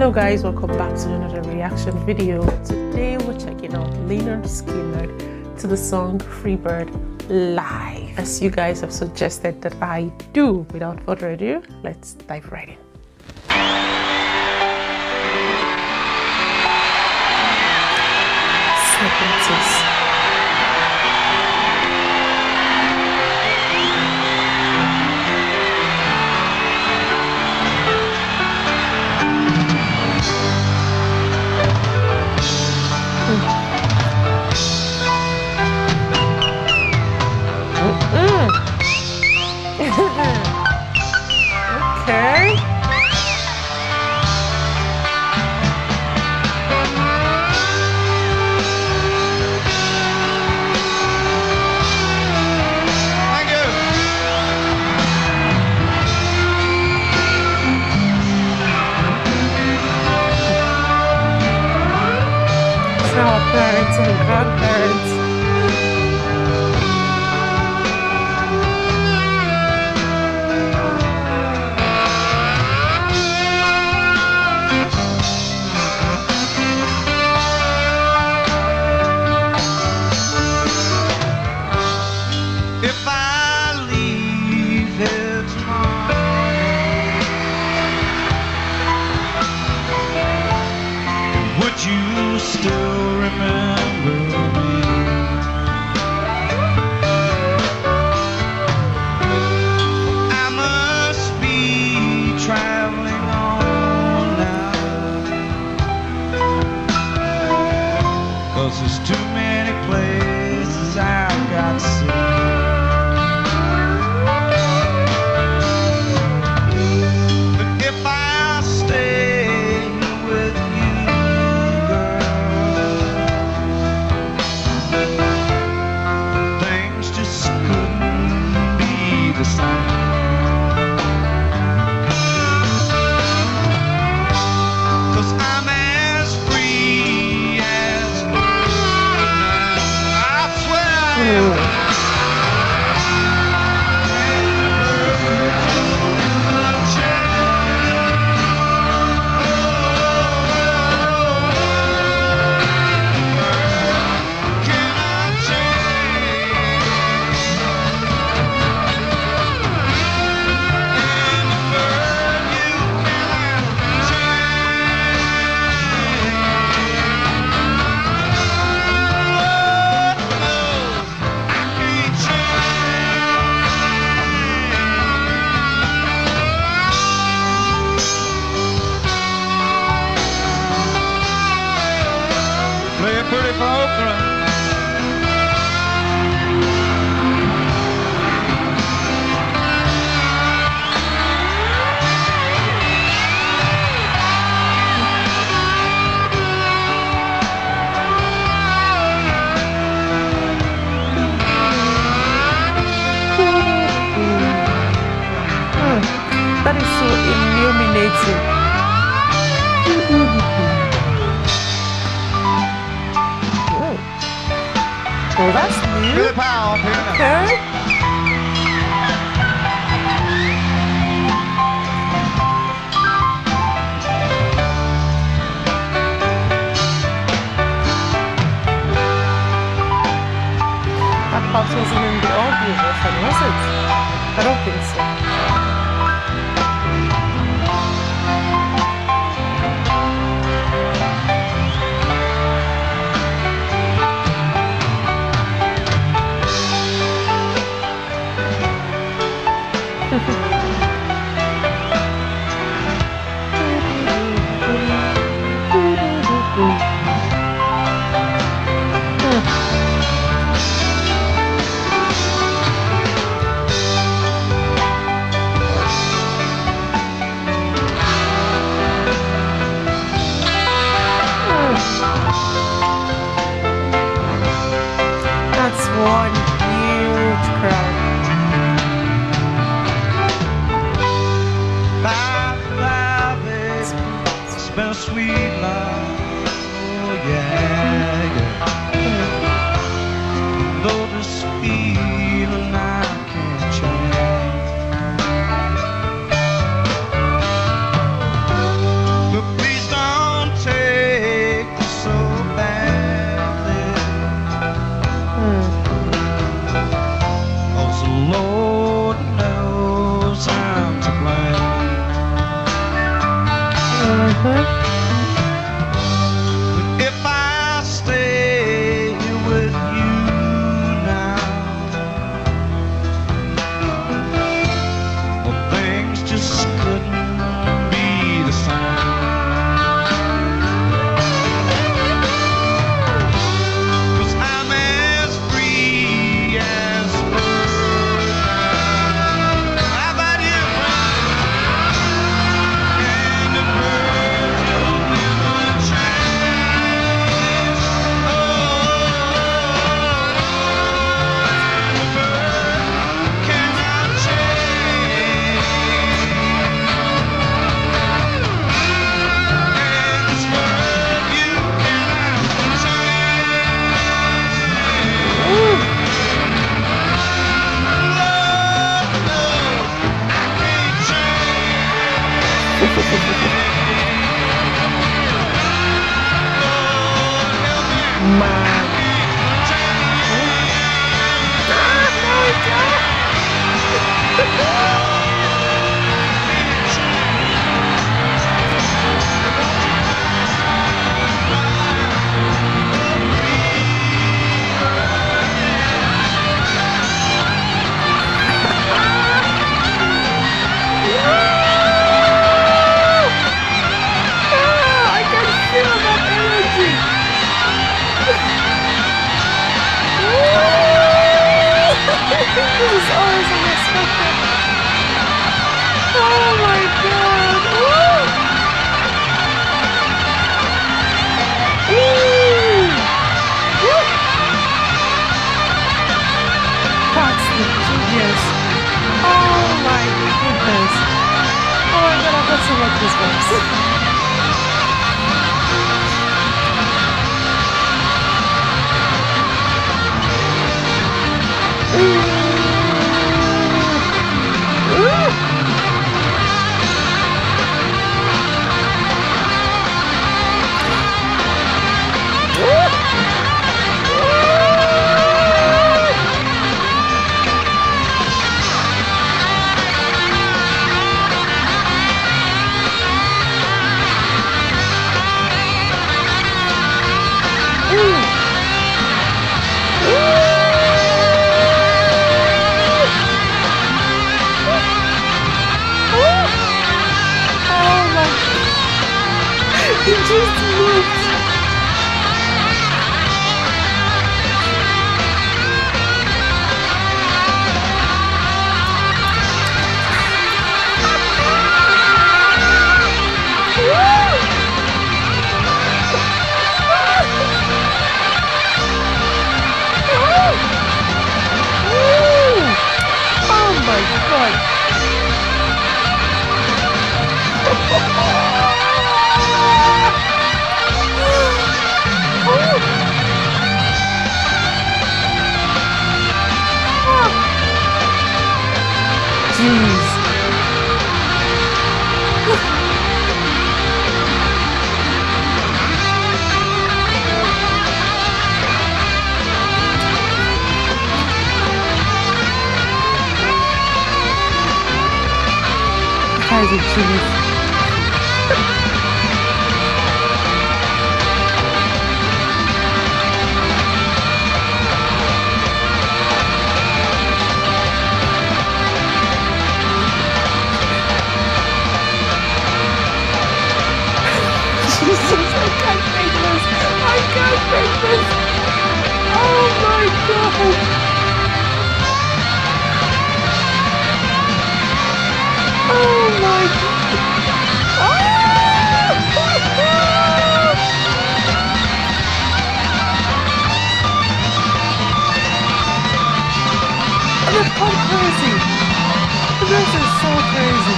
Hello guys, welcome back to another reaction video. Today we're checking out Lynyrd Skynyrd to the song Freebird live, as you guys have suggested that I do. Without further ado, let's dive right in. Sequences. Okay. Thank you. So our parents and grandparents. If I leave here tomorrow, would you still remember me? I must be traveling on now, 'cause there's too many places I've got to see. Pretty for Oakland. That is so illuminating. Oh, that's new. Good power up here. Okay. That part wasn't in the audio version, was it? I don't think so. That's one huge crowd. Lord knows I'm to blame. But if I stay here with you now, well, things just couldn't be the same. 'Cause I'm as free as a bird. How about you? And a bird will never change. Oh, and a bird cannot change. And this world you cannot change. Love knows I can't change. Lord, help me. Man. I can feel that energy. This is always unexpected. Oh my god. That's the genius. Oh my goodness. Oh my god, I've got so much goosebumps. It just moved. Oh my god. Jeez. Guys are genius. Jesus, I can't make this. I can't make this. Oh my god. Oh my god. They've gone crazy. This is so crazy.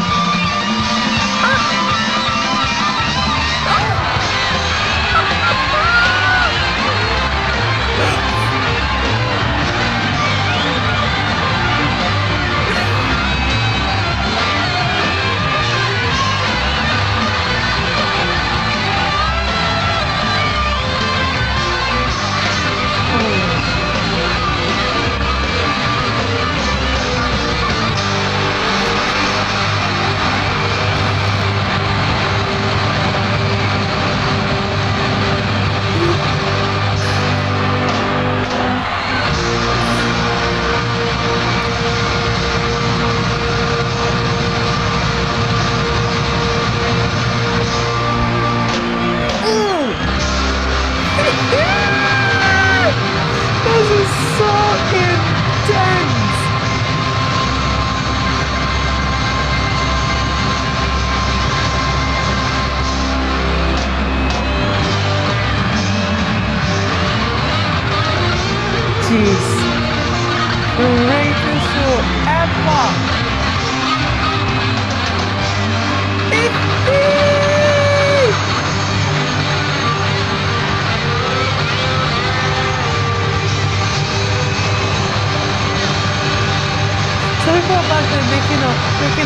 some people are back there making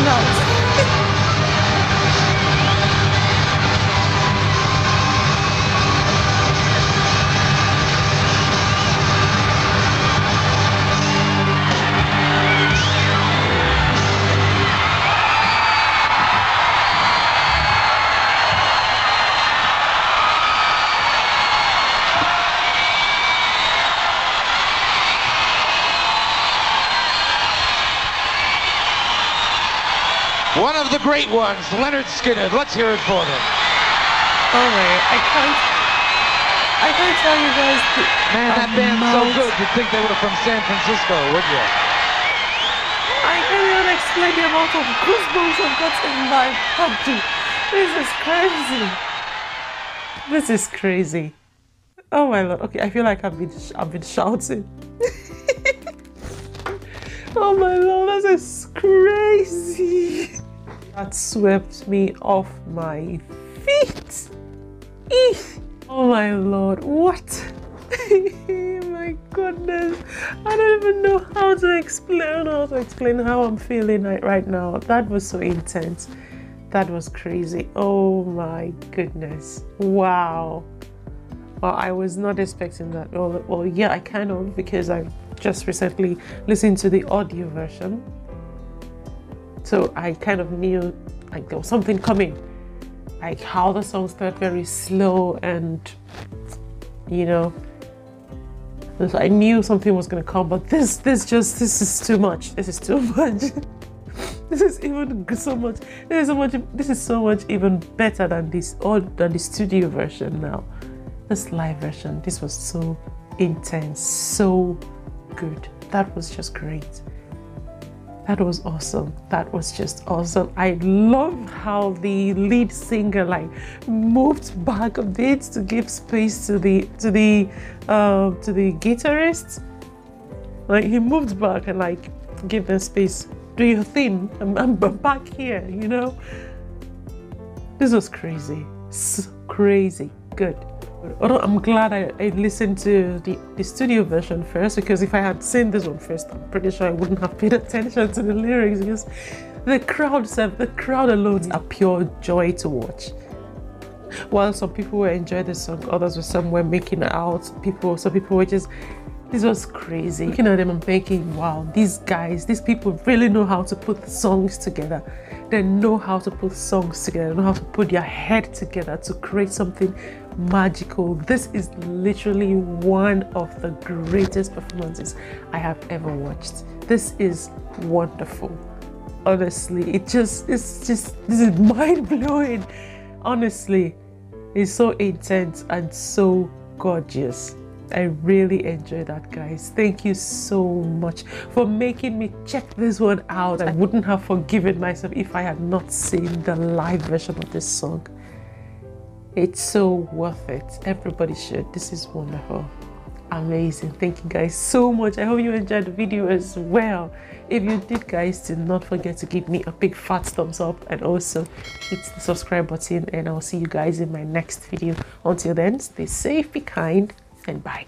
out. One of the great ones, Lynyrd Skynyrd. Let's hear it for them. Oh my, I can't tell you guys. Man, that band's so good, you'd think they were from San Francisco, would you? I can't even explain the amount of goosebumps I've got in my body. This is crazy. This is crazy. Oh my Lord. Okay, I feel like I've been shouting. Oh my Lord, this is crazy. That swept me off my feet. Eesh. Oh my Lord, what? My goodness. I don't even know how to explain how I'm feeling right now. That was so intense. That was crazy. Oh my goodness. Wow. Well, I was not expecting that. Well, yeah, I kind of, because I just recently listened to the audio version. So I kind of knew like there was something coming. Like how the song started very slow and, you know, so I knew something was going to come, but this is too much. This is too much. This is even so much. This is so much even better than than the studio version now. This live version, this was so intense, so good. That was just great. That was awesome. That was just awesome. I love how the lead singer like moved back a bit to give space to the guitarist. Like he moved back and like give them space. Do your thing. I'm back here. You know. This was crazy. So crazy. Good. Although I'm glad I listened to the studio version first, because if I had seen this one first, I'm pretty sure I wouldn't have paid attention to the lyrics, because the crowd alone are pure joy to watch. While some people were enjoying the song, others were somewhere making out. Some people were just, this was crazy. Looking at them and thinking, wow, these people really know how to put songs together. They know how to put songs together, they know how to put their head together to create something magical. This is literally one of the greatest performances I have ever watched. This is wonderful. Honestly, this is mind-blowing. Honestly, it's so intense and so gorgeous. I really enjoyed that, guys. Thank you so much for making me check this one out. I wouldn't have forgiven myself if I had not seen the live version of this song. It's so worth it. Everybody should. This is wonderful. Amazing. Thank you guys so much. I hope you enjoyed the video as well. If you did, guys, do not forget to give me a big fat thumbs up and also hit the subscribe button, and I'll see you guys in my next video. Until then, stay safe, be kind, and bye.